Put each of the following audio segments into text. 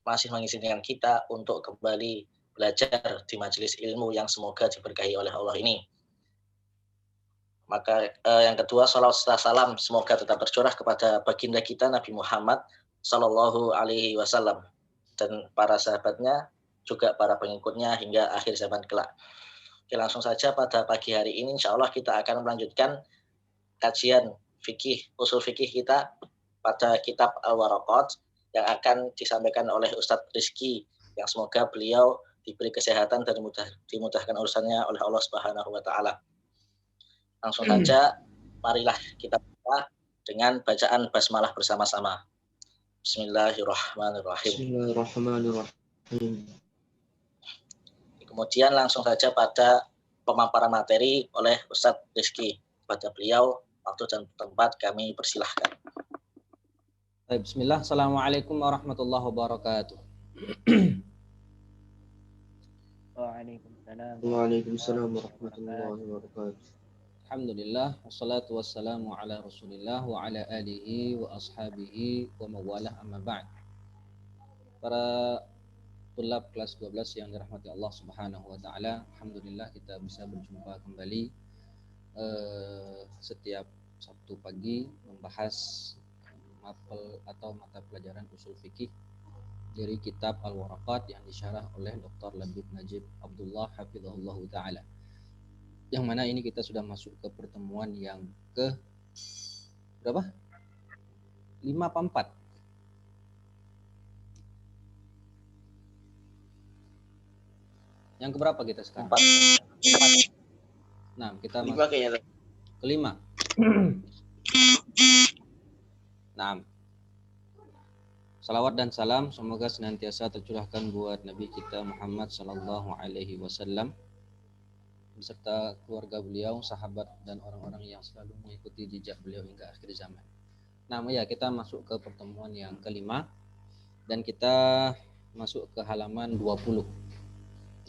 masih mengizinkan kita untuk kembali belajar di majelis ilmu yang semoga diberkahi oleh Allah ini. Maka yang kedua, salawat serta salam semoga tetap tercurah kepada baginda kita Nabi Muhammad Sallallahu Alaihi Wasallam dan para sahabatnya, juga para pengikutnya hingga akhir zaman kelak. Oke, langsung saja pada pagi hari ini insya Allah kita akan melanjutkan kajian usul fikih kita pada kitab Al-Waraqat yang akan disampaikan oleh Ustadz Rizky, yang semoga beliau diberi kesehatan dan dimudahkan urusannya oleh Allah Subhanahu wa taala. Langsung saja marilah kita buka dengan bacaan basmalah bersama-sama. Bismillahirrahmanirrahim. Bismillahirrahmanirrahim. Kemudian langsung saja pada pemaparan materi oleh Ustadz Rizky. Pada beliau, waktu dan tempat kami persilahkan. Bismillah. Assalamualaikum warahmatullahi wabarakatuh. Waalaikumsalam warahmatullahi wabarakatuh. Alhamdulillah, wassalatu wassalamu ala rasulillah wa ala alihi wa ashabihi wa mawalah amma ba'd. Para tulab kelas 12 yang dirahmati Allah Subhanahu wa taala, alhamdulillah kita bisa berjumpa kembali setiap Sabtu pagi membahas mapel atau mata pelajaran usul fikih dari kitab Al-Waraqat yang disyarah oleh Dr. Labib Najib Abdullah hafizahullah taala. Yang mana ini kita sudah masuk ke pertemuan yang ke berapa? 5 apa 4? Yang keberapa kita sekarang? 4. Nah, kita masuk ke 5. Nah, salawat dan salam semoga senantiasa tercurahkan buat Nabi kita Muhammad sallallahu alaihi wasallam beserta keluarga beliau, sahabat dan orang-orang yang selalu mengikuti jejak beliau hingga akhir zaman. Nah, ya kita masuk ke pertemuan yang kelima dan kita masuk ke halaman 20.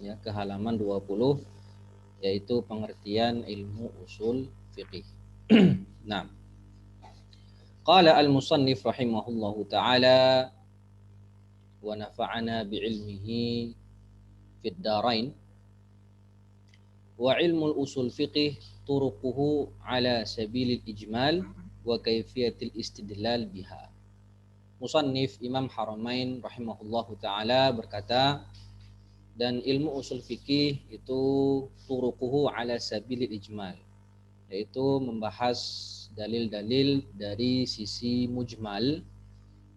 Ya, ke halaman 20 yaitu pengertian ilmu usul fiqih. Nah, qala al-musannif rahimahullahu ta'ala wa nafa'ana bi'ilmihi fid darain wa ilmul usul fiqih turuquhu ala sabilil ijmal wa kaifiyatil istidlal biha. Musannif Imam Haramain rahimahullahu ta'ala berkata, dan ilmu usul fikih itu turuquhu ala sabilil ijmal, yaitu membahas dalil-dalil dari sisi mujmal,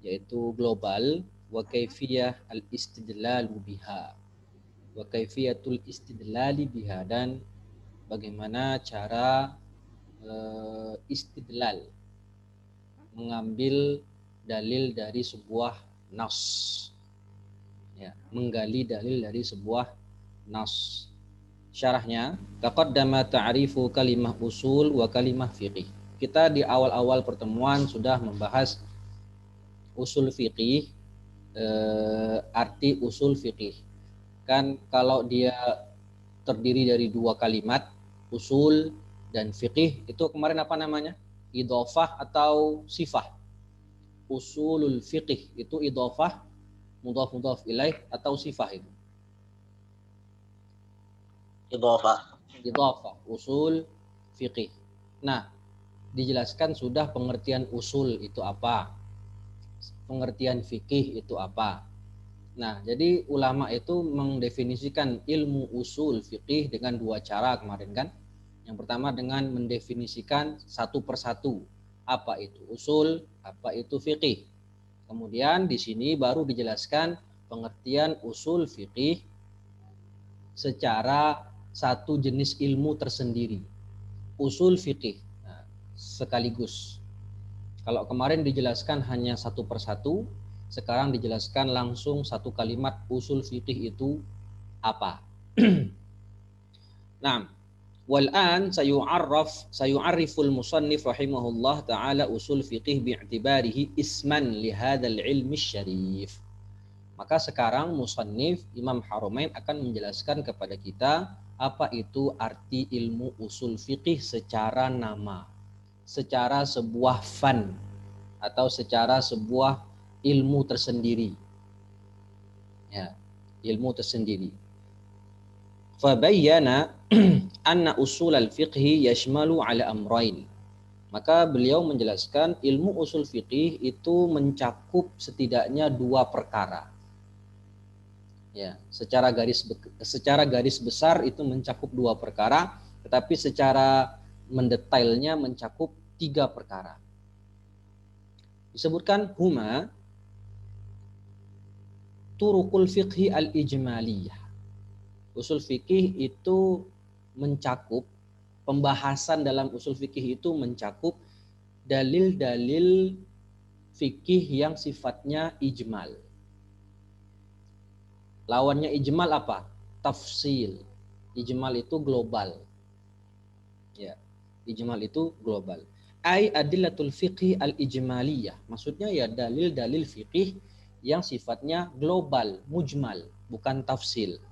yaitu global, wa kaifiyah al-istidlal biha, wa kaifiyatul istidlali biha, dan bagaimana cara istidlal, mengambil dalil dari sebuah nas, ya, menggali dalil dari sebuah nas. Syarahnya, taqaddama ta'rifu kalimah usul wa kalimah fiqih. Kita di awal-awal pertemuan sudah membahas usul fiqih, arti usul fiqih. Kan kalau dia terdiri dari 2 kalimat, usul dan fiqih, itu kemarin apa namanya? Idhofah atau sifah? Usulul fiqih itu idhofah, mudhaf ilaih, atau sifah itu? Idhofah, usul fiqih. Nah, dijelaskan sudah pengertian usul itu apa, pengertian fikih itu apa. Nah, jadi ulama itu mendefinisikan ilmu usul fikih dengan 2 cara kemarin kan. Yang pertama dengan mendefinisikan satu persatu, apa itu usul, apa itu fikih. Kemudian di sini baru dijelaskan pengertian usul fikih secara satu jenis ilmu tersendiri, usul fikih. Nah, sekaligus. Kalau kemarin dijelaskan hanya satu persatu, sekarang dijelaskan langsung satu kalimat usul fikih itu apa. Nah, wal an sayu'arriful musannif rahimahullah ta'ala usul fiqih bi'tibarihi isman li hadzal ilmi syarif. Maka sekarang musannif Imam Haramain akan menjelaskan kepada kita apa itu arti ilmu usul fiqih secara nama, secara sebuah fan atau secara sebuah ilmu tersendiri. Ya, ilmu tersendiri. Fabayyana anna usul al-fiqhi yashmalu ala amrayn. Maka beliau menjelaskan ilmu usul fiqih itu mencakup setidaknya dua perkara. Ya, secara garis besar itu mencakup dua perkara, tetapi secara mendetailnya mencakup tiga perkara. Disebutkan huma turukul fiqhi al-ijmaliyah. Usul fikih itu mencakup, pembahasan dalam usul fikih itu mencakup dalil-dalil fikih yang sifatnya ijmal. Lawannya ijmal apa? Tafsil. Ijmal itu global. Ya, ijmal itu global. Ai adillatul fiqhi al-ijmaliyah. Maksudnya ya dalil-dalil fikih yang sifatnya global, mujmal, bukan tafsil.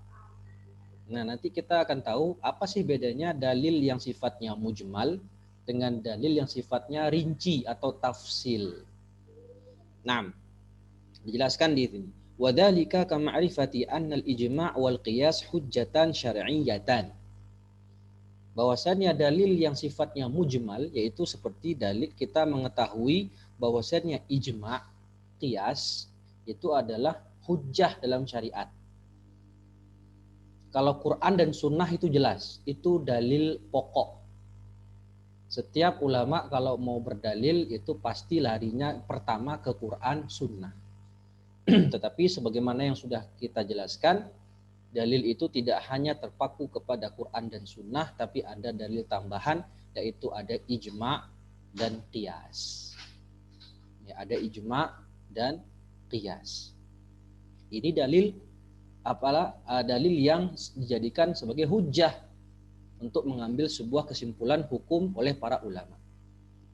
Nah, nanti kita akan tahu apa sih bedanya dalil yang sifatnya mujmal dengan dalil yang sifatnya rinci atau tafsil. Nah, dijelaskan di sini. Wadzalika kama'rifati annal ijma' wal qiyas hujjatan syar'iyyatan. Bahwasannya dalil yang sifatnya mujmal yaitu seperti dalil kita mengetahui bahwasannya ijma', qiyas itu adalah hujjah dalam syariat. Kalau Quran dan Sunnah itu jelas, itu dalil pokok. Setiap ulama kalau mau berdalil itu pasti larinya pertama ke Quran, Sunnah. Tetapi sebagaimana yang sudah kita jelaskan, dalil itu tidak hanya terpaku kepada Quran dan Sunnah, tapi ada dalil tambahan, yaitu ada ijma' dan qiyas. Ya, ada ijma' dan qiyas. Ini dalil dalil yang dijadikan sebagai hujjah untuk mengambil sebuah kesimpulan hukum oleh para ulama.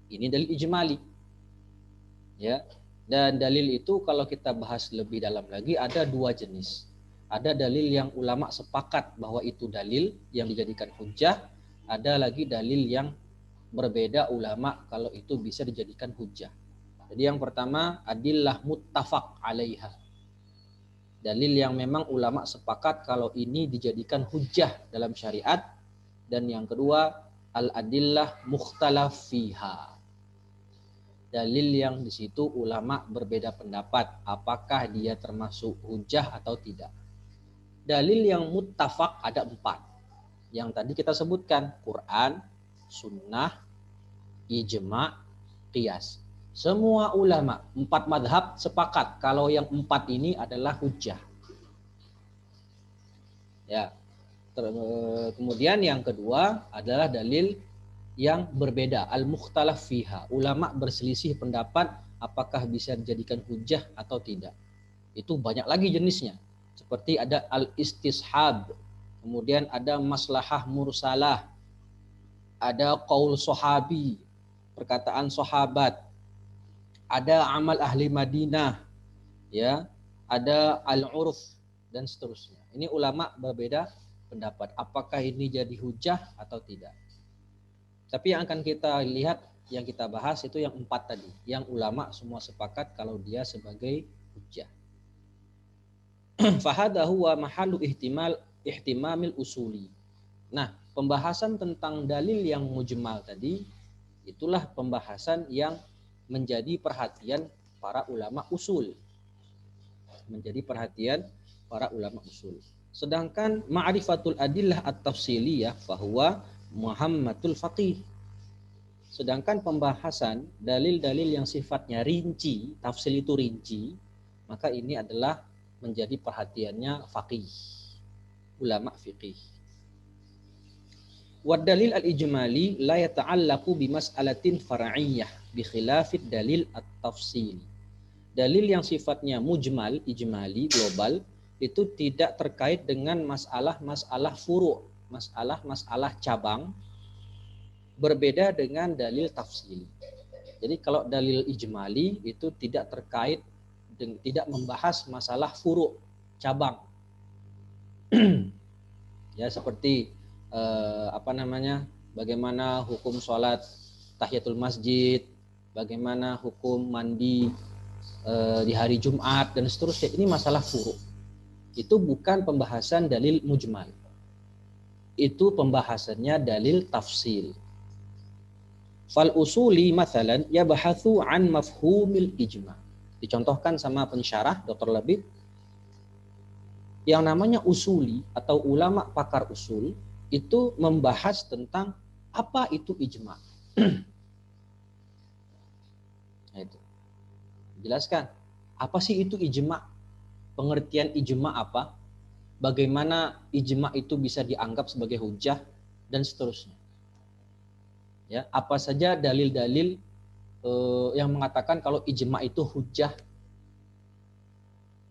Ini dalil ijmali. Ya. Dan dalil itu kalau kita bahas lebih dalam lagi ada dua jenis. Ada dalil yang ulama sepakat bahwa itu dalil yang dijadikan hujjah, ada lagi dalil yang berbeda ulama kalau itu bisa dijadikan hujjah. Jadi yang pertama adillah muttafaq 'alaiha. Dalil yang memang ulama sepakat kalau ini dijadikan hujjah dalam syariat. Dan yang kedua, al-adillah mukhtalaf fiha. Dalil yang di situ ulama berbeda pendapat apakah dia termasuk hujjah atau tidak. Dalil yang muttafaq ada 4. Yang tadi kita sebutkan, Quran, Sunnah, Ijma', Qiyas. Semua ulama 4 madhab sepakat kalau yang 4 ini adalah hujjah. Ya. Kemudian yang kedua adalah dalil yang berbeda, al-mukhtalaf fiha. Ulama berselisih pendapat apakah bisa dijadikan hujjah atau tidak. Itu banyak lagi jenisnya. Seperti ada al-istishab, kemudian ada maslahah mursalah, ada qaul sahabi, perkataan sahabat, ada amal ahli Madinah, ya, ada al-urf dan seterusnya. Ini ulama berbeda pendapat apakah ini jadi hujjah atau tidak. Tapi yang akan kita lihat, yang kita bahas itu yang 4 tadi, yang ulama semua sepakat kalau dia sebagai hujjah. Fahada huwa mahallu ihtimamil usuli. Nah, pembahasan tentang dalil yang mujmal tadi itulah pembahasan yang menjadi perhatian para ulama usul. Menjadi perhatian para ulama usul. Sedangkan ma'rifatul adillah at-tafsiliyah fahuwa muhammatul faqih. Sedangkan pembahasan dalil-dalil yang sifatnya rinci, tafsil itu rinci, maka ini adalah menjadi perhatiannya faqih, ulama fiqih. Wad dalil al-ijmali la yata'allaqu bi mas'alatin far'iyyah bi khilafid dalil at-tafsil. Dalil yang sifatnya mujmal, ijmali, global itu tidak terkait dengan masalah-masalah furu', masalah-masalah cabang, berbeda dengan dalil tafsil. Jadi kalau dalil ijmali itu tidak terkait, tidak membahas masalah furu', cabang. Ya seperti bagaimana hukum sholat tahiyatul masjid, bagaimana hukum mandi di hari Jumat dan seterusnya. Ini masalah furu'. Itu bukan pembahasan dalil mujmal. Itu pembahasannya dalil tafsil. Fal usuli mathalan yabhathu an mafhumil ijma. Dicontohkan sama pensyarah Dr. Labib, yang namanya usuli atau ulama pakar usul itu membahas tentang apa itu ijma. Nah, itu. Jelaskan, apa sih itu ijma? Pengertian ijma apa? Bagaimana ijma itu bisa dianggap sebagai hujah dan seterusnya. Ya, apa saja dalil-dalil yang mengatakan kalau ijma itu hujah,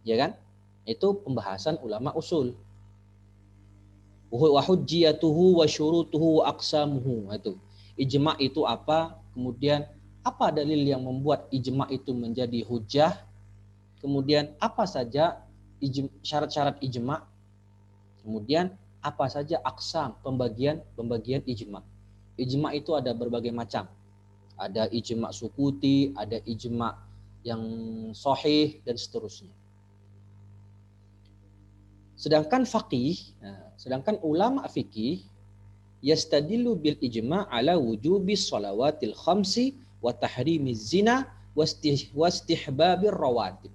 ya kan? Itu pembahasan ulama usul. Wa hujjiyatuhu wa syurutuhu wa aqsamuhu. Itu. Ijma itu apa? Kemudian apa dalil yang membuat ijma itu menjadi hujah? Kemudian apa saja syarat-syarat ijma? Kemudian apa saja aqsam, pembagian ijma? Ijma itu ada berbagai macam. Ada ijma sukuti, ada ijma yang sahih dan seterusnya. Sedangkan ulama fikih yastadillu bil ijma' ala wujubi shalawatil khamsi wa tahrimiz zina wa istihbabir rawatib.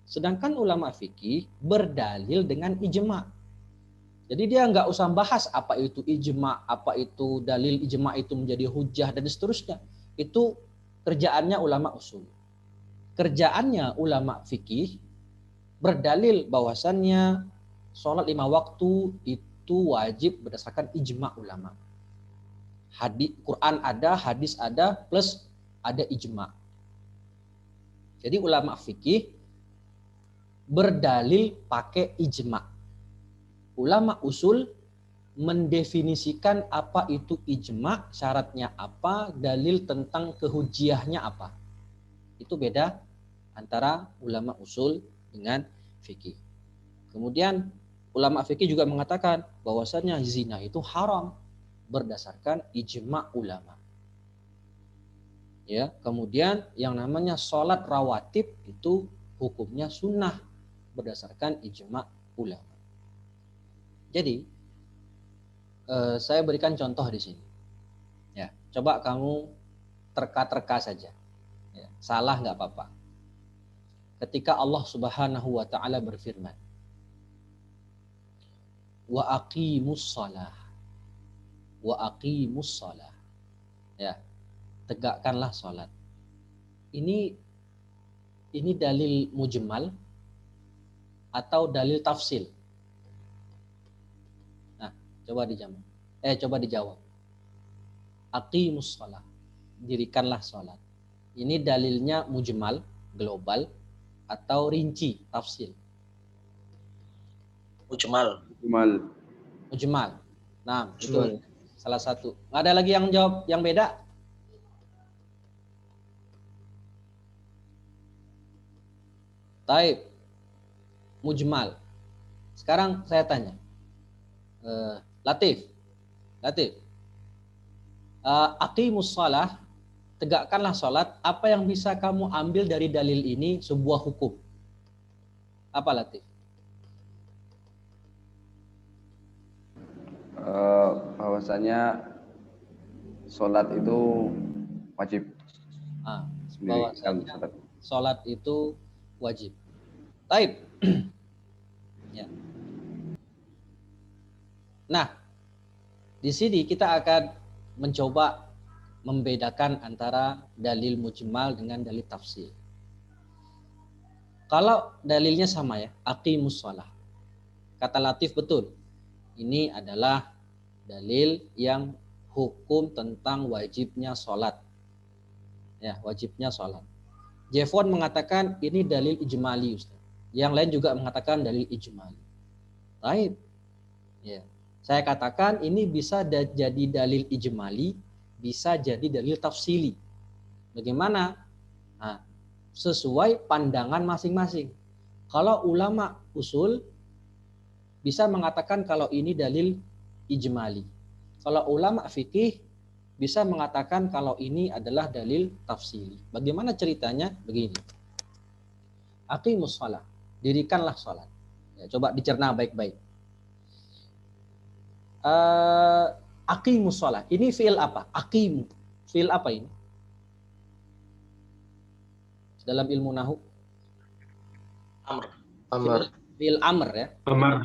Sedangkan ulama fikih berdalil dengan ijma'. Jadi dia nggak usah bahas apa itu ijma', apa itu dalil ijma' itu menjadi hujah dan seterusnya. Itu kerjaannya ulama usul. Kerjaannya ulama fikih berdalil bahwasannya sholat 5 waktu itu wajib berdasarkan ijma' ulama. Quran ada, hadis ada, plus ada ijma'. Jadi ulama fikih berdalil pakai ijma'. Ulama usul mendefinisikan apa itu ijma', syaratnya apa, dalil tentang kehujiahnya apa. Itu beda antara ulama usul dengan fikih. Kemudian ulama fikih juga mengatakan bahwasannya zina itu haram berdasarkan ijma' ulama. Ya, kemudian yang namanya sholat rawatib itu hukumnya sunnah berdasarkan ijma' ulama. Jadi saya berikan contoh di sini. Ya, coba kamu terka-terka saja. Ya, salah nggak apa-apa. Ketika Allah Subhanahu wa taala berfirman, wa aqimus shalah. Wa aqimus shalah. Ya, tegakkanlah salat. Ini dalil mujmal atau dalil tafsil? Coba dijawab. Aqimus shalah. Dirikanlah salat. Ini dalilnya mujmal, global, atau rinci, tafsil? Mujmal. Mujmal. Nah, itu salah satu. Nggak ada lagi yang jawab yang beda? Taib. Mujmal. Sekarang saya tanya. Latif. Aqimus shalah, tegakkanlah salat. Apa yang bisa kamu ambil dari dalil ini sebuah hukum? Apa, Latif? Bahwasanya sholat itu wajib. Bahwasanya sholat itu wajib. Taib. Ya. Nah, di sini kita akan mencoba membedakan antara dalil mujmal dengan dalil tafsir. Kalau dalilnya sama ya, aqimus shalah. Kata Latif betul. Ini adalah dalil yang hukum tentang wajibnya sholat. Ya, wajibnya sholat. Jefon mengatakan ini dalil ijmali, Ustaz. Yang lain juga mengatakan dalil ijmali. Baik. Ya. Saya katakan ini bisa jadi dalil ijmali, bisa jadi dalil tafsili. Bagaimana? Nah, sesuai pandangan masing-masing. Kalau ulama usul bisa mengatakan kalau ini dalil ijmali. Kalau ulama fikih bisa mengatakan kalau ini adalah dalil tafsili. Bagaimana ceritanya? Begini. Aqimus shalah, dirikanlah salat. Ya, coba dicerna baik-baik. Aqimus shalah. Ini fi'il apa? Aqim. Fi'il apa ini? Dalam ilmu nahu. Amr. Amar. Fi'il amr ya. Amar.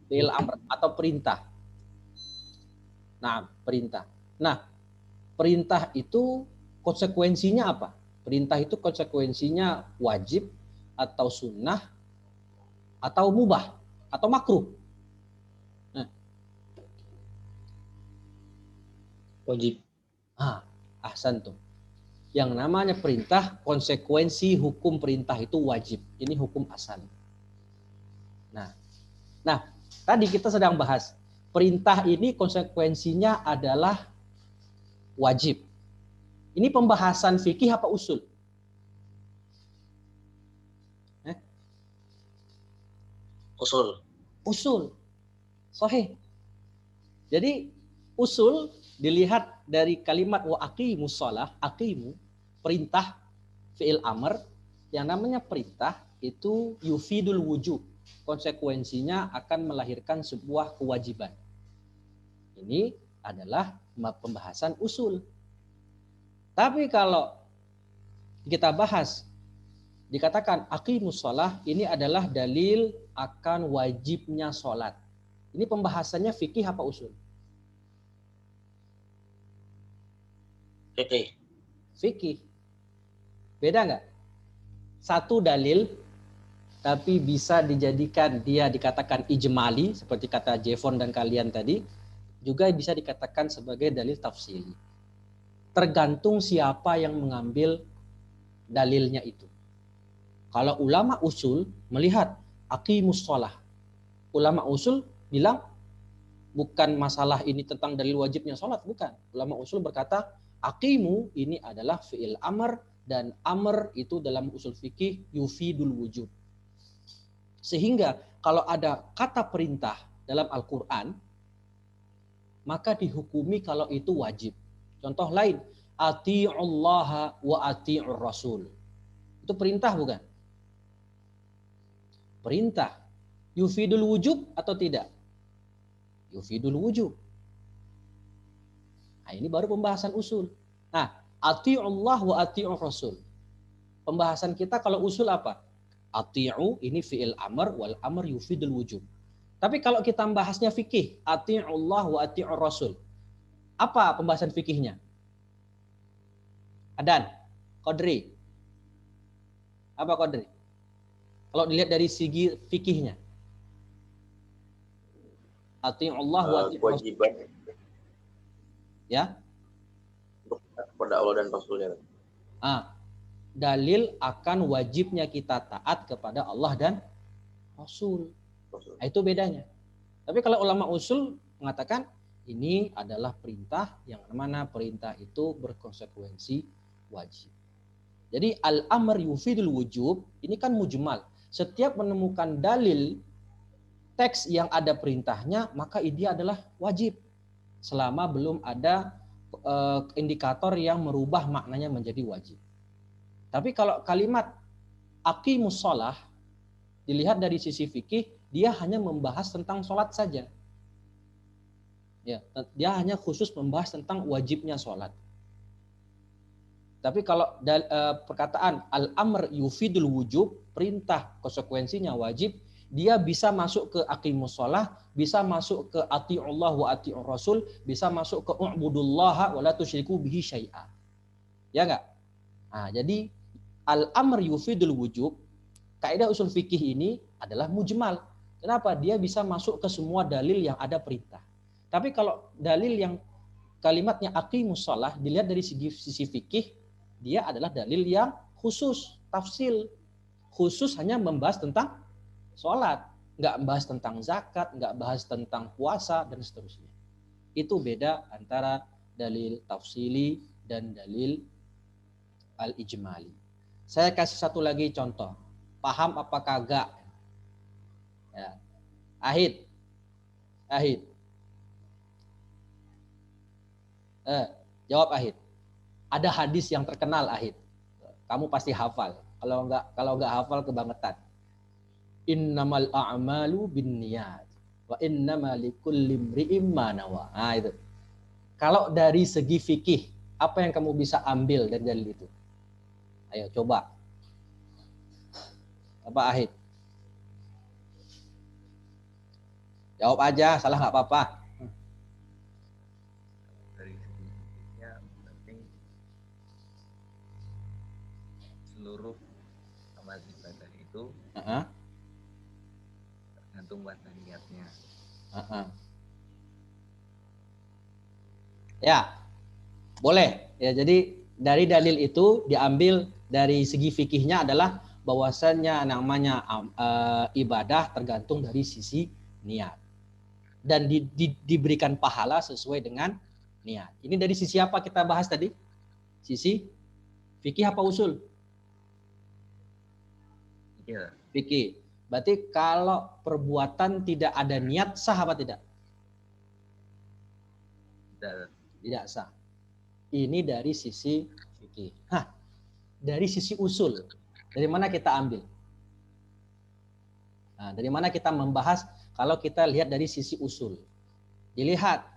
Fi'il amr atau perintah. Nah, perintah. Nah, perintah itu konsekuensinya apa? Perintah itu konsekuensinya wajib atau sunnah atau mubah atau makruh. Nah, Wajib. ahsantum. Yang namanya perintah, konsekuensi hukum perintah itu wajib. Ini hukum asal. Nah, tadi kita sedang bahas perintah ini konsekuensinya adalah wajib. Ini pembahasan fikih apa usul? Usul. Usul. Sahih. Jadi usul dilihat dari kalimat wa aqimus shalah, aqimu, perintah, fi'il amr. Yang namanya perintah itu yufidul wujub. Konsekuensinya akan melahirkan sebuah kewajiban. Ini adalah pembahasan usul. Tapi kalau kita bahas, dikatakan aqimus shalah, ini adalah dalil akan wajibnya sholat. Ini pembahasannya fikih apa usul? Fikih. Fikih. Beda nggak? Satu dalil, tapi bisa dijadikan dia dikatakan ijmali, seperti kata Jevon dan kalian tadi, juga bisa dikatakan sebagai dalil tafsili. Tergantung siapa yang mengambil dalilnya itu. Kalau ulama usul melihat aqimus shalah, ulama usul bilang bukan masalah ini tentang dalil wajibnya sholat, bukan. Ulama usul berkata aqimu ini adalah fi'il amr, dan amr itu dalam usul fikih yufidul wujub. Sehingga kalau ada kata perintah dalam Al-Quran, maka dihukumi kalau itu wajib. Contoh lain, ati'ullaha wa ati'ur rasul. Itu perintah bukan? Perintah. Yufidul wujub atau tidak? Yufidul wujub. Nah, ini baru pembahasan usul. Nah, ati'ullah wa ati'ur rasul. Pembahasan kita kalau usul apa? Ati'u ini fi'il amr, wal amr yufidul wujub. Tapi kalau kita bahasnya fikih, ati'ullah wa ati'ur rasul. Apa pembahasan fikihnya? Adan, Qadri. Apa Qadri? Kalau dilihat dari segi fikihnya. Ati'ullah wa ati'ur rasul. Kewajiban Ya. kepada Allah dan Rasulnya. Dalil akan wajibnya kita taat kepada Allah dan Rasul. Nah, itu bedanya. Tapi kalau ulama usul mengatakan ini adalah perintah yang mana perintah itu berkonsekuensi wajib. Jadi al-amr yufidul wujub ini kan mujmal. Setiap menemukan dalil teks yang ada perintahnya, maka ini adalah wajib. Selama belum ada indikator yang merubah maknanya menjadi wajib. Tapi kalau kalimat aqimus shalah dilihat dari sisi fikih, dia hanya membahas tentang sholat saja. Ya, dia hanya khusus membahas tentang wajibnya sholat. Tapi kalau perkataan al-amr yufidul wujub, perintah konsekuensinya wajib, dia bisa masuk ke aqimus shalah, bisa masuk ke ati'ullah wa ati'ur rasul, bisa masuk ke u'budullaha wa la tusyriku bihi syai'a. Ya enggak? Nah, jadi al-amr yufidul wujub, kaidah usul fikih ini adalah mujmal. Kenapa? Dia bisa masuk ke semua dalil yang ada perintah. Tapi kalau dalil yang kalimatnya aqimus shalah dilihat dari sisi fikih, dia adalah dalil yang khusus, tafsil. Khusus hanya membahas tentang sholat. Nggak membahas tentang zakat, nggak bahas tentang puasa, dan seterusnya. Itu beda antara dalil tafsili dan dalil al-ijmali. Saya kasih satu lagi contoh. Paham apa kagak? Ya. Ahid. Jawab Ahid. Ada hadis yang terkenal Ahid. Kamu pasti hafal. Kalau nggak hafal kebangetan. Innamal a'malu binniyat wa innama likulli imri'in ma nawa. Nah, itu. Kalau dari segi fikih, apa yang kamu bisa ambil dari dalil itu? Ayo coba. Apa Ahid? Jawab aja, salah nggak apa-apa. Dari segi fisiknya berarti seluruh amal ibadah itu tergantung pada niatnya. Ya, boleh. Ya, jadi dari dalil itu diambil dari segi fikihnya adalah bahwasannya namanya ibadah tergantung dari sisi niat. Dan diberikan pahala sesuai dengan niat. Ini dari sisi apa kita bahas tadi? Sisi fikih apa usul? Iya. Fikih. Berarti kalau perbuatan tidak ada niat sah apa tidak? Tidak sah. Ini dari sisi fikih. Dari sisi usul. Dari mana kita ambil? Nah, dari mana kita membahas kalau kita lihat dari sisi usul? Dilihat,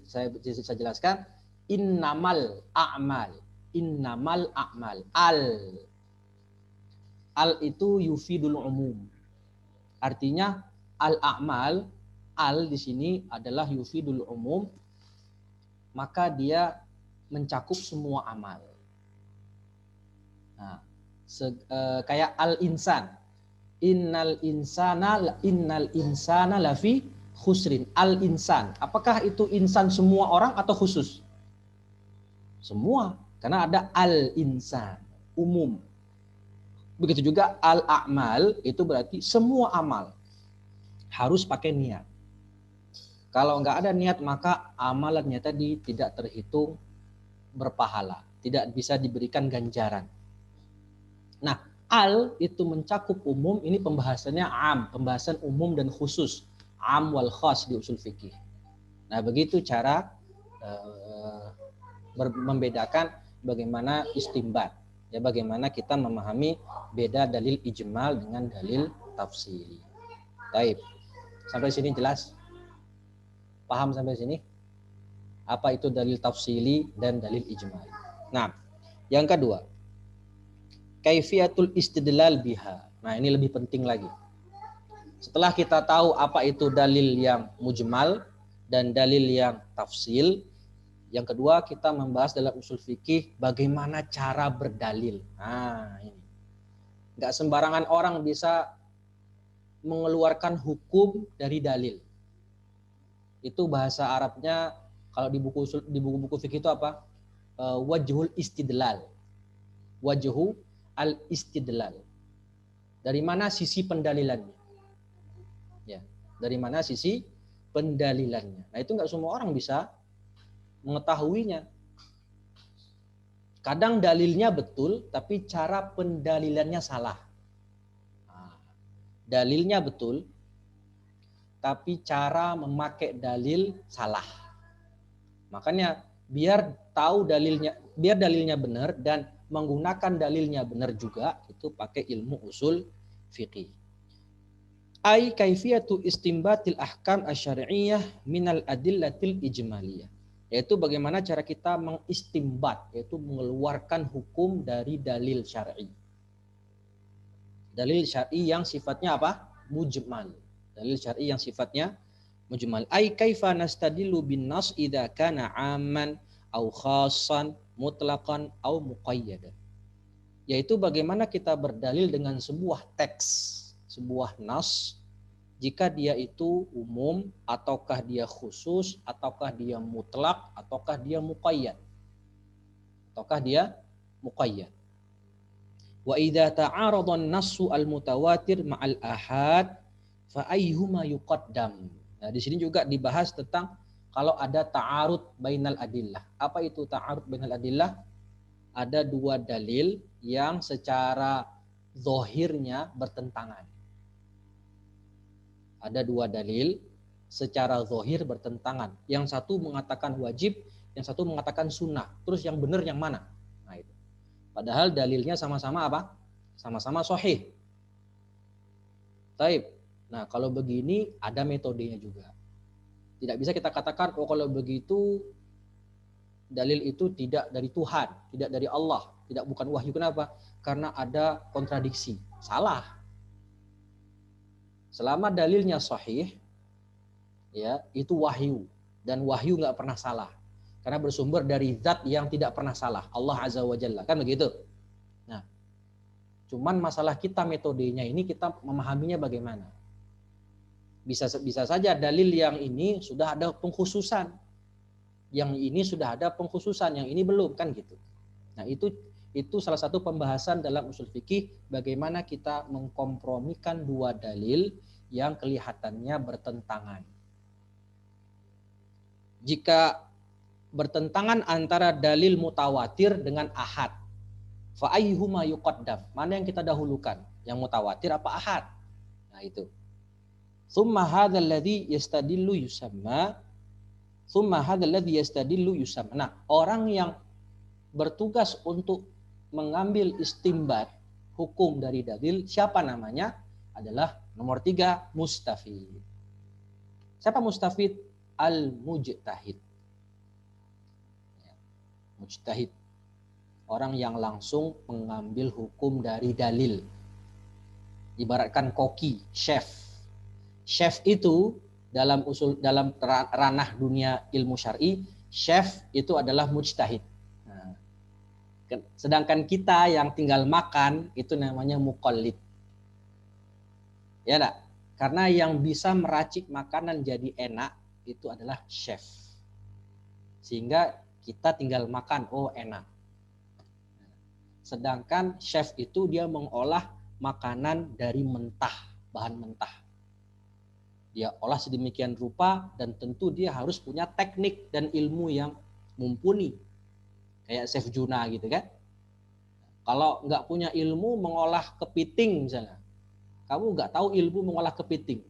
saya jelaskan, innamal a'mal. Innamal a'mal. Al itu yufidul umum. Artinya al-a'mal, al di sini adalah yufidul umum, maka dia mencakup semua amal. Nah, kayak al-insan. Innal insana lafi khusrin. Al-insan. Apakah itu insan semua orang atau khusus? Semua. Karena ada al-insan. Umum. Begitu juga al-a'mal. Itu berarti semua amal. Harus pakai niat. Kalau nggak ada niat maka amalannya tadi tidak terhitung berpahala. Tidak bisa diberikan ganjaran. Nah, al itu mencakup umum, ini pembahasannya am, pembahasan umum dan khusus, am wal khas di usul fikih. Nah, begitu cara membedakan bagaimana istimbat, ya bagaimana kita memahami beda dalil ijmal dengan dalil tafsiri. Baik, sampai sini jelas? Paham sampai sini? Apa itu dalil tafsili dan dalil ijmal? Nah, yang kedua, kaifiatul istidlal biha. Nah, ini lebih penting lagi. Setelah kita tahu apa itu dalil yang mujmal dan dalil yang tafsil, yang kedua kita membahas dalam usul fikih bagaimana cara berdalil. Nah, ini. Enggak sembarangan orang bisa mengeluarkan hukum dari dalil. Itu bahasa Arabnya kalau di buku-buku fikih itu apa? Wajhul istidlal. Wajhu al-istidlal. Dari mana sisi pendalilannya? Ya, dari mana sisi pendalilannya? Nah, itu enggak semua orang bisa mengetahuinya. Kadang dalilnya betul, tapi cara pendalilannya salah. Nah, dalilnya betul, tapi cara memakai dalil salah. Makanya biar tahu dalilnya, biar dalilnya benar dan menggunakan dalilnya benar juga, itu pakai ilmu usul fiqih. Ai kaifiyatu istimbatil ahkam asyariyah minal adillatil ijmaliyah. Yaitu bagaimana cara kita mengistimbat, yaitu mengeluarkan hukum dari dalil syar'i. Dalil syar'i yang sifatnya apa? Mujmal. Dalil syar'i yang sifatnya mujmal. Ai kaifa nastadilu bin nas idza kana 'amman au khassan mutlaqan au muqayyadan. Yaitu bagaimana kita berdalil dengan sebuah teks, sebuah nas, jika dia itu umum ataukah dia khusus ataukah dia mutlak ataukah dia muqayyad. Ataukah dia muqayyad. Wa idza ta'arada an-nassu al-mutawatir ma'al ahad fa ayyuhuma yuqaddam. Nah, di sini juga dibahas tentang kalau ada ta'arud bainal adillah. Apa itu ta'arud bainal adillah? Ada dua dalil yang secara zahirnya bertentangan. Ada dua dalil secara zahir bertentangan. Yang satu mengatakan wajib, yang satu mengatakan sunnah. Terus yang benar yang mana? Nah, itu. Padahal dalilnya sama-sama apa? Sama-sama sahih. Taib. Nah, kalau begini ada metodenya juga. Tidak bisa kita katakan, oh kalau begitu dalil itu tidak dari Tuhan, tidak dari Allah, bukan wahyu. Kenapa? Karena ada kontradiksi. Salah. Selama dalilnya sahih, ya itu wahyu, dan wahyu nggak pernah salah karena bersumber dari zat yang tidak pernah salah, Allah Azza wa Jalla, kan begitu. Nah, cuman masalah kita metodenya ini, kita memahaminya bagaimana. Bisa saja dalil yang ini sudah ada pengkhususan, yang ini sudah ada pengkhususan, yang ini belum, kan gitu. Nah, itu salah satu pembahasan dalam usul fikih, bagaimana kita mengkompromikan dua dalil yang kelihatannya bertentangan. Jika bertentangan antara dalil mutawatir dengan ahad, fa ayyuhuma yuqaddam, mana yang kita dahulukan, yang mutawatir apa ahad? Nah itu. Tsumma hadzal ladzi yastadillu yusamma, tsumma hadzal ladzi yastadillu yusamma. Nah, orang yang bertugas untuk mengambil istimbat hukum dari dalil, siapa namanya? Adalah nomor 3, mustafid. Siapa mustafid? Al-mujtahid. Mujtahid, orang yang langsung mengambil hukum dari dalil. Ibaratkan koki, chef. Chef itu dalam ranah dunia ilmu syar'i, chef itu adalah mujtahid. Nah, sedangkan kita yang tinggal makan itu namanya muqallid. Ya enggak? Karena yang bisa meracik makanan jadi enak itu adalah chef. Sehingga kita tinggal makan, oh enak. Sedangkan chef itu dia mengolah makanan dari mentah, bahan mentah. Dia olah sedemikian rupa, dan tentu dia harus punya teknik dan ilmu yang mumpuni. Kayak Chef Juna gitu kan. Kalau nggak punya ilmu mengolah kepiting misalnya, kamu nggak tahu ilmu mengolah kepiting,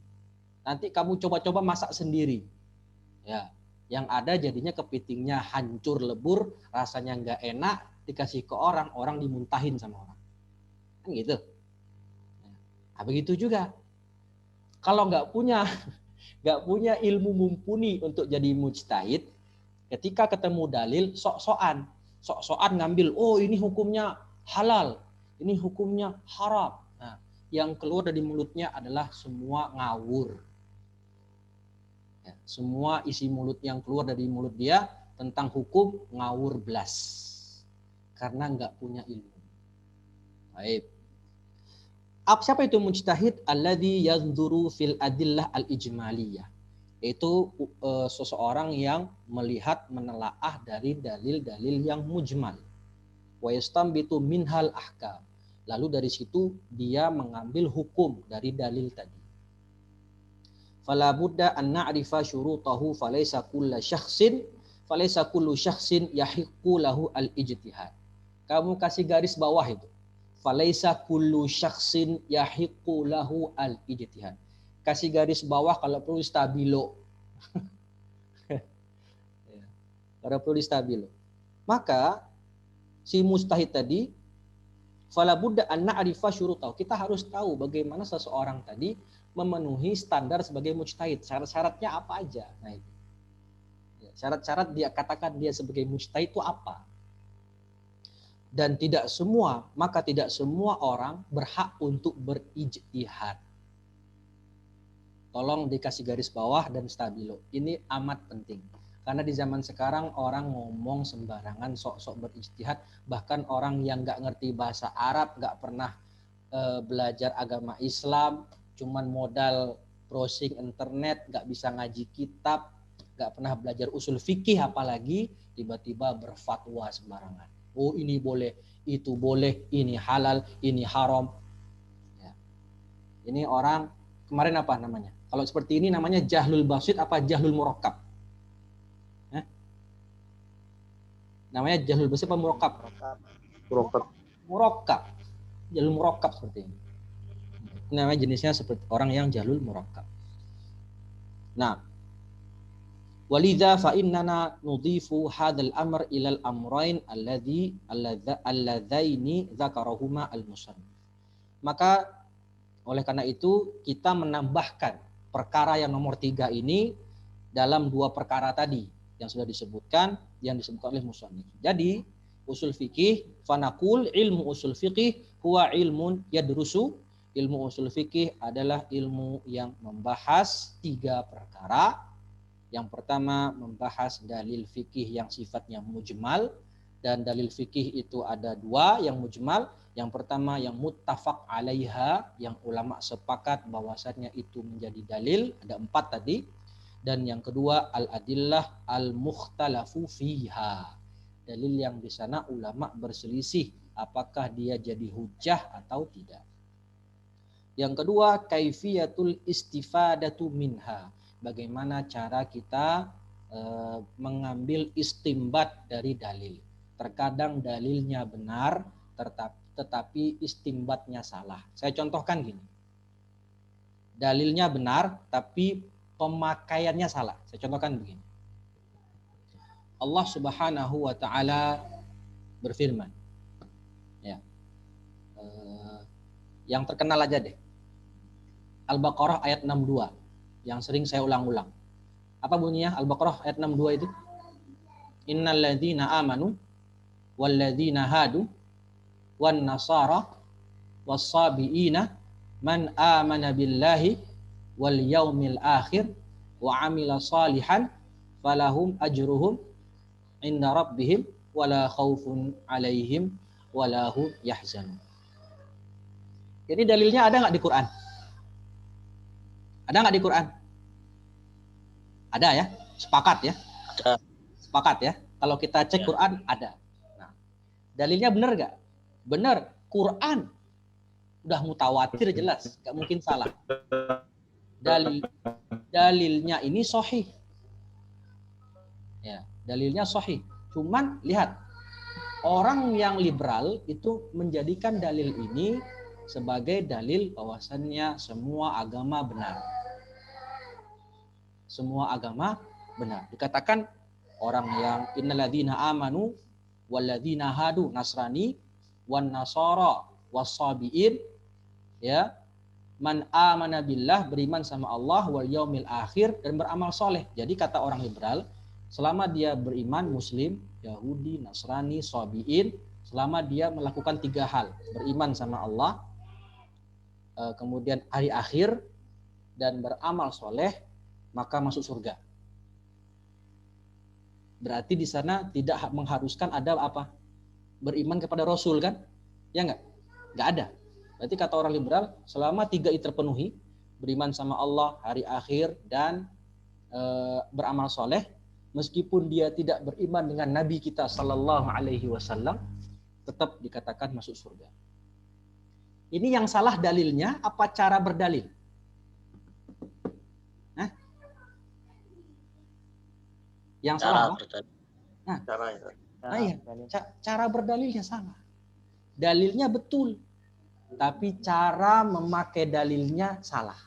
nanti kamu coba-coba masak sendiri. Ya, yang ada jadinya kepitingnya hancur lebur, rasanya nggak enak, dikasih ke orang, orang dimuntahin sama orang. Kan gitu. Nah, begitu juga. Kalau nggak punya ilmu mumpuni untuk jadi mujtahid, ketika ketemu dalil sok-sokan ngambil, oh ini hukumnya halal, ini hukumnya haram. Nah, yang keluar dari mulutnya adalah semua ngawur. Semua isi mulut yang keluar dari mulut dia tentang hukum ngawur belas, karena nggak punya ilmu. Baik. Siapa itu mujtahid? Alladzi yanzuru fil adillah al-ijmaliyah. Itu seseorang yang melihat, menelaah dari dalil-dalil yang mujmal. Wa yastanbitu minhal ahkam. Lalu dari situ dia mengambil hukum dari dalil tadi. Fala budda an na'rifa syurutahu falaysa kullu syakhsin yahiqqu lahu al-ijtihad. Kamu kasih garis bawah itu. Falaysa kullu syakhsin yahiqqu lahu al-ijtihad. Kasih garis bawah kalau perlu stabilo. Kalau perlu stabilo. Maka si mustahid tadi, fala budda an na'rifa syurutahu. Kita harus tahu bagaimana seseorang tadi memenuhi standar sebagai mujtahid. Syarat-syaratnya apa aja? Nah itu. Syarat-syarat dia katakan dia sebagai mujtahid itu apa? Dan tidak semua orang berhak untuk berijtihad. Tolong dikasih garis bawah dan stabilo. Ini amat penting. Karena di zaman sekarang orang ngomong sembarangan, sok-sok berijtihad. Bahkan orang yang nggak ngerti bahasa Arab, nggak pernah belajar agama Islam, cuman modal browsing internet, nggak bisa ngaji kitab, nggak pernah belajar usul fikih apalagi, tiba-tiba berfatwa sembarangan. Oh ini boleh, itu boleh, ini halal, ini haram. Ya. Ini orang kemarin apa namanya? Kalau seperti ini namanya jahlul basit apa jahlul murakkab? Namanya jahlul basit apa murakkab? Murakkab. Jahlul murakkab seperti ini. Namanya jenisnya seperti orang yang jahlul murakkab. Nah, walidza fa innana nudhifu hadzal amr ilal amrayn alladzaini dzakarahuma al-musannif. Maka Oleh karena itu kita menambahkan perkara yang nomor 3 ini dalam 2 perkara tadi yang sudah disebutkan oleh musannif. Jadi usul fikih, fanaqul ilmu usul fikih huwa ilmun yadrusu. Ilmu usul fikih adalah ilmu yang membahas 3 perkara. Yang pertama membahas dalil fikih yang sifatnya mujmal, dan dalil fikih itu ada 2 yang mujmal. Yang pertama yang muttafaq alaiha, yang ulama sepakat bahwasannya itu menjadi dalil, ada 4 tadi. Dan yang kedua al-adillah al-mukhtalafu fiha, dalil yang di sana ulama berselisih apakah dia jadi hujjah atau tidak. Yang kedua kaifiyatul istifadatu minha, bagaimana cara kita mengambil istimbat dari dalil. Terkadang dalilnya benar tetapi istimbatnya salah. Saya contohkan gini. Dalilnya benar tapi pemakaiannya salah. Saya contohkan begini. Allah Subhanahu wa taala berfirman. Ya. Yang terkenal aja deh. Al-Baqarah ayat 62 yang sering saya ulang-ulang. Apa bunyinya Al-Baqarah ayat 62 itu? Innal ladzina amanu wal ladzina hadu wan nasara was-sabiina man amana billahi wal yaumil akhir wa amila salihan falahum ajruhum inda rabbihim wala khaufun alaihim wala hum yahzanun. Jadi dalilnya ada nggak di Quran? Ada nggak di Quran? Ada ya? Sepakat ya? Ada. Sepakat ya? Kalau kita cek Quran ada. Nah, dalilnya benar nggak? Benar. Quran udah mutawatir jelas, nggak mungkin salah. Dalilnya ini sahih. Ya, dalilnya sahih. Cuman lihat, orang yang liberal itu menjadikan dalil ini sebagai dalil bahwasannya semua agama benar. Semua agama benar. Dikatakan orang yang innalladzina amanu walladzina hadu nasrani wan nasara was-sabiin, ya, man amana billah, beriman sama Allah, wal yaumil akhir, dan beramal soleh. Jadi kata orang liberal, selama dia beriman muslim, Yahudi, Nasrani, Sabiin, selama dia melakukan 3 hal, beriman sama Allah, kemudian hari akhir, dan beramal soleh, maka masuk surga. Berarti di sana tidak mengharuskan ada apa? Beriman kepada Rasul kan? Ya enggak? Enggak ada. Berarti kata orang liberal, selama 3 itu terpenuhi, beriman sama Allah, hari akhir, dan beramal soleh, meskipun dia tidak beriman dengan Nabi kita Sallallahu Alaihi Wasallam, tetap dikatakan masuk surga. Ini yang salah dalilnya, apa cara berdalil? Hah? Yang salah apa? Nah, cara berdalilnya salah. Dalilnya betul, tapi cara memakai dalilnya salah.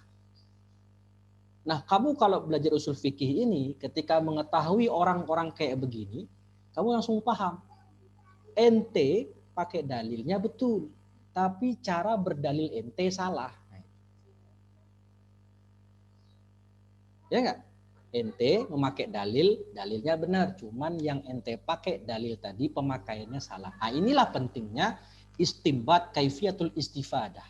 Nah, kamu kalau belajar usul fikih ini, ketika mengetahui orang-orang kayak begini, kamu langsung paham. Ente pakai dalilnya betul, tapi cara berdalil ente salah. Ya enggak? Ente memakai dalilnya benar, cuman yang ente pakai dalil tadi pemakaiannya salah. Nah, inilah pentingnya istimbat kaifiyatul istifadah.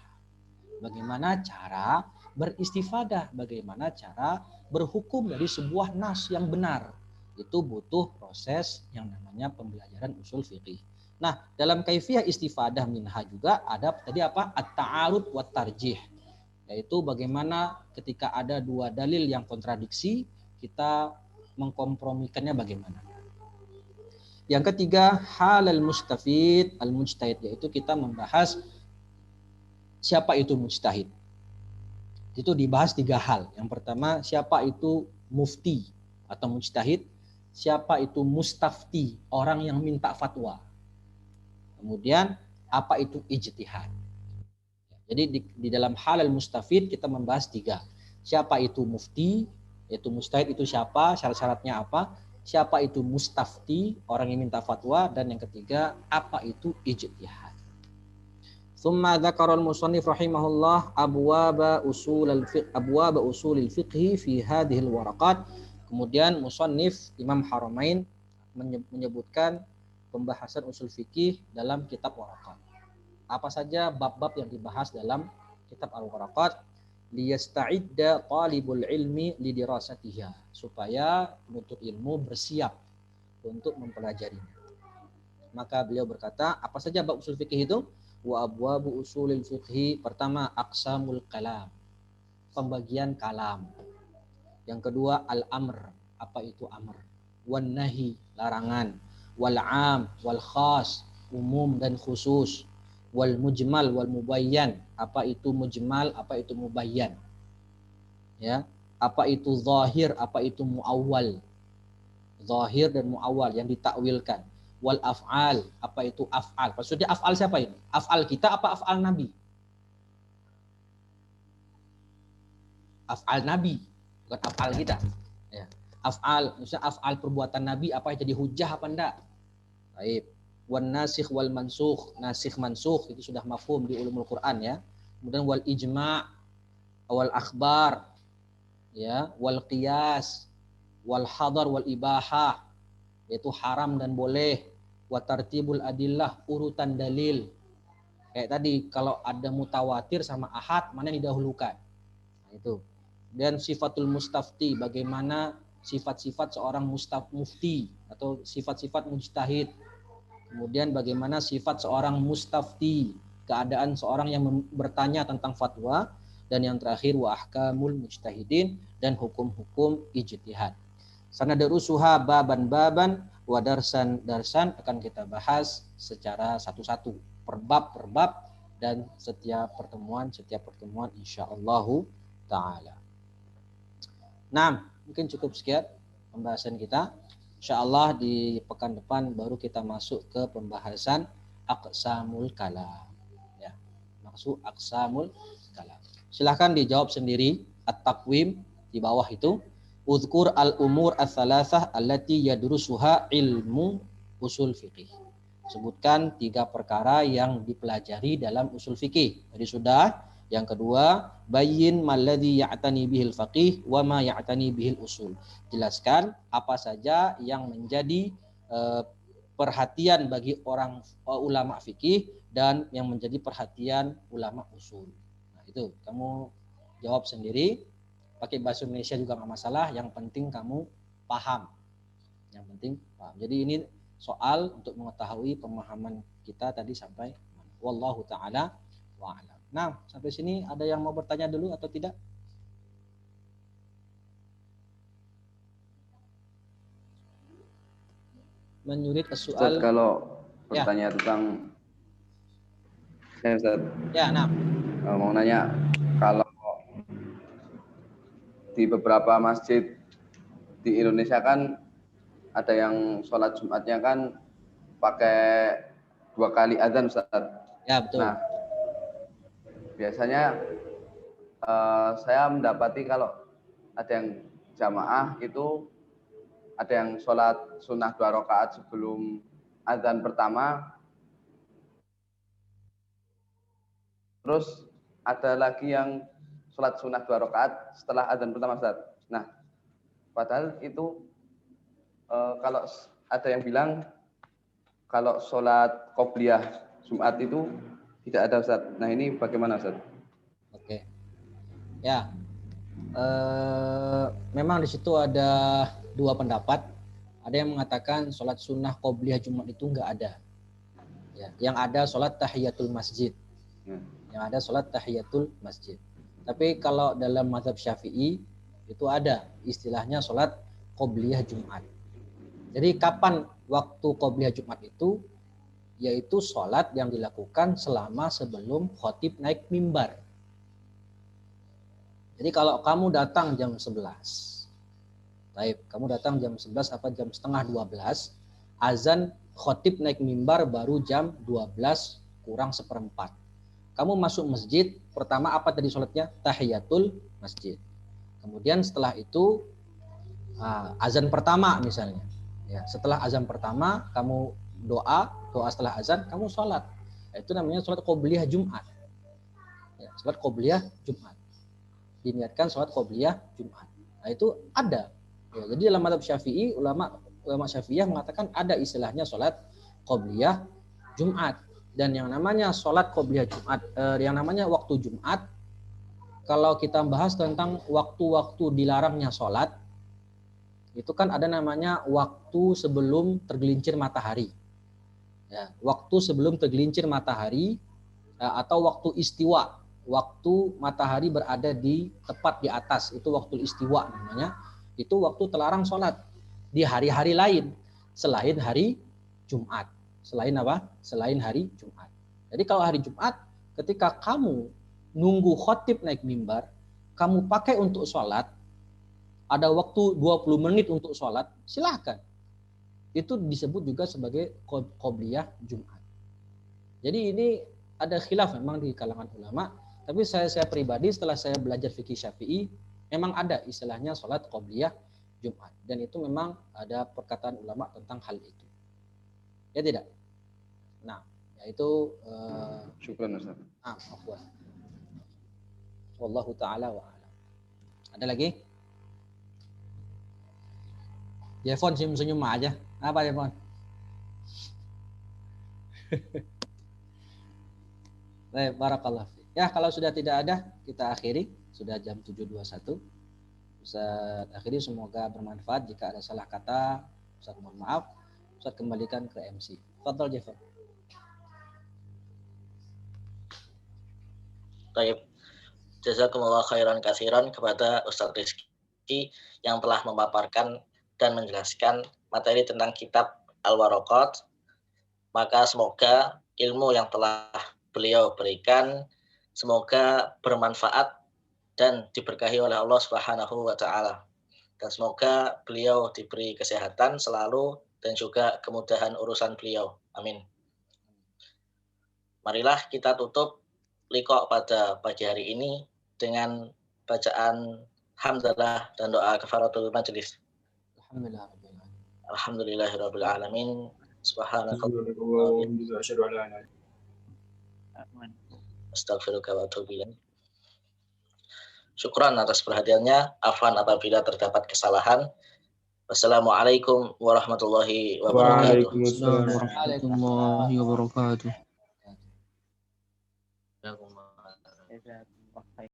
Bagaimana cara beristifadah, bagaimana cara berhukum dari sebuah nas yang benar. Itu butuh proses yang namanya pembelajaran usul fikih. Nah, dalam kaifiyah istifadah minha juga ada tadi apa? At-ta'arud wa tarjih. Yaitu bagaimana ketika ada 2 dalil yang kontradiksi, kita mengkompromikannya bagaimana. Yang ketiga, halal mustafid al-mujtahid, yaitu kita membahas siapa itu mujtahid. Itu dibahas 3 hal. Yang pertama, siapa itu mufti atau mujtahid, siapa itu mustafti, orang yang minta fatwa. Kemudian, apa itu ijtihad. Jadi di dalam halal mustafid kita membahas 3. Siapa itu mufti, yaitu mujtahid itu siapa, syarat-syaratnya apa, siapa itu mustafti, orang yang minta fatwa, dan yang ketiga, apa itu ijtihad. Thumma dzakara al-musannif rahimahullah abwaba usulil fiqh fi hadhihi al-waraqat. Kemudian musannif Imam Haramain menyebutkan pembahasan usul fikih dalam kitab Waraqat. Apa saja bab-bab yang dibahas dalam kitab Al-Waraqat? Liyasta'idda talibul ilmi lidirasatiha, supaya penuntut ilmu bersiap untuk mempelajarinya. Maka beliau berkata, apa saja bab usul fikih itu? Wa abwabu usulil fiqhi, pertama aqsamul kalam, pembagian kalam. Yang kedua al-amr, apa itu amr? Wan nahi, larangan. Wal am, wal khas, umum dan khusus. Wal mujmal wal mubayyan, apa itu mujmal, apa itu mubayyan. Ya, apa itu zahir, apa itu muawwal. Zahir dan muawwal yang ditakwilkan. Wal af'al, apa itu af'al. Maksudnya af'al siapa ini? Af'al kita apa af'al Nabi? Af'al Nabi, bukan af'al kita. Ya. Af'al, misalnya af'al perbuatan Nabi apa yang jadi hujah apa enggak? Baik. Wan nasikh wal mansukh, nasikh mansukh itu sudah mafhum di ulumul Quran ya. Kemudian wal ijma' wal akhbar ya, wal qiyas wal hadar wal ibahah, yaitu haram dan boleh, wa tartibul adillah, urutan dalil. Kayak tadi kalau ada mutawatir sama ahad mana yang didahulukan. Nah, itu. Dan sifatul mustafti, bagaimana sifat-sifat seorang mufti atau sifat-sifat mujtahid. Kemudian bagaimana sifat seorang mustafti, keadaan seorang yang bertanya tentang fatwa. Dan yang terakhir wa ahkamul mujtahidin, dan hukum-hukum ijtihad. Sanadarusuha baban-baban wa darsan-darsan, akan kita bahas secara satu-satu, per bab dan setiap pertemuan insyaallah taala. Nah, mungkin cukup sekian pembahasan kita. Insyaallah di pekan depan baru kita masuk ke pembahasan aqsamul kalam. Ya, maksud aqsamul kalam. Silahkan dijawab sendiri at-taqwim di bawah itu. Uzkur al-umur ats-tsalatsah allati yadrusuha ilmu usul fikih. Sebutkan 3 perkara yang dipelajari dalam usul fikih. Tadi sudah. Yang kedua, bayyin malladzi ya'tani bihil faqih wa ma ya'tani bihil usul. Jelaskan apa saja yang menjadi perhatian bagi orang ulama fikih dan yang menjadi perhatian ulama usul. Nah, itu kamu jawab sendiri. Pakai bahasa Indonesia juga nggak masalah. Yang penting kamu paham. Yang penting paham. Jadi ini soal untuk mengetahui pemahaman kita tadi sampai mana. Wallahu ta'ala wa'alam. Nah, sampai sini ada yang mau bertanya dulu atau tidak? Menyulit soal. Kalau bertanya tentang saya Ustaz. Ya, nah. Mau nanya, kalau di beberapa masjid di Indonesia kan ada yang sholat Jumatnya kan pakai 2 kali azan Ustaz. Ya, betul. Nah, biasanya saya mendapati kalau ada yang jamaah itu ada yang sholat sunnah 2 rakaat sebelum azan pertama, terus ada lagi yang sholat sunnah 2 rakaat setelah azan pertama Ustaz. Nah, padahal itu kalau ada yang bilang kalau sholat qobliyah Jumat itu tidak ada Ustaz. Nah, ini bagaimana Ustaz? Oke. Ya. Memang di situ ada 2 pendapat. Ada yang mengatakan sholat sunnah qobliyah Jumat itu enggak ada. Ya, yang ada sholat tahiyatul masjid. Yang ada sholat tahiyatul masjid. Tapi kalau dalam mazhab Syafi'i itu ada istilahnya sholat qobliyah Jumat. Jadi kapan waktu qobliyah Jumat itu? Yaitu sholat yang dilakukan selama sebelum khatib naik mimbar. Jadi kalau kamu datang jam 11, baik, kamu datang jam 11 apa jam setengah 12, azan khatib naik mimbar baru jam 12 kurang 1/4. Kamu masuk masjid, pertama apa tadi sholatnya? Tahiyatul masjid. Kemudian setelah itu azan pertama misalnya. Ya, setelah azan pertama kamu doa setelah azan kamu sholat. Itu namanya sholat qobliyah Jumat. Ya, sholat qobliyah Jumat. Diniatkan sholat qobliyah Jumat. Nah itu ada. Ya, jadi dalam mazhab Syafi'i, ulama Syafi'iyah mengatakan ada istilahnya sholat qobliyah Jumat. Dan yang namanya sholat qobliyah Jumat, yang namanya waktu Jumat, kalau kita bahas tentang waktu-waktu dilarangnya sholat, itu kan ada namanya waktu sebelum tergelincir matahari. Ya, waktu sebelum tergelincir matahari atau waktu istiwa, waktu matahari berada di tepat di atas, itu waktu istiwa namanya. Itu waktu terlarang sholat di hari-hari lain selain hari Jumat. Selain apa? Selain hari Jumat. Jadi kalau hari Jumat, ketika kamu nunggu khotib naik mimbar, kamu pakai untuk sholat, ada waktu 20 menit untuk sholat, silahkan. Itu disebut juga sebagai qobliyah Jumat. Jadi ini ada khilaf memang di kalangan ulama, tapi saya pribadi setelah saya belajar fikih Syafi'i, memang ada istilahnya sholat qobliyah Jumat. Dan itu memang ada perkataan ulama tentang hal itu. Ya tidak? Nah, yaitu Syukran Ustaz. afwan. Wallahu ta'ala wa'ala. Ada lagi? Jefon senyum-senyum aja. Apa Jefon? Baik, barakallah. Ya, kalau sudah tidak ada, kita akhiri. Sudah jam 7.21. Ustaz akhiri, semoga bermanfaat. Jika ada salah kata, Ustaz mohon maaf. Ustaz kembalikan ke MC. Fadhal Jefon. Baik. Jazakumullah khairan katsiran kepada Ustaz Rizky yang telah memaparkan dan menjelaskan materi tentang kitab Al-Waraqat. Maka semoga ilmu yang telah beliau berikan semoga bermanfaat dan diberkahi oleh Allah Subhanahu wa taala. Dan semoga beliau diberi kesehatan selalu dan juga kemudahan urusan beliau. Amin. Marilah kita tutup liqa pada pagi hari ini dengan bacaan hamdalah dan doa kafaratul majelis. Alhamdulillahirabbil alamin. Subhanakallahumma astaghfiruka wa atubu ilaik. Syukran atas perhatiannya. Afwan apabila terdapat kesalahan. Wassalamualaikum warahmatullahi wabarakatuh. Waalaikumsalam warahmatullahi wabarakatuh. Ya,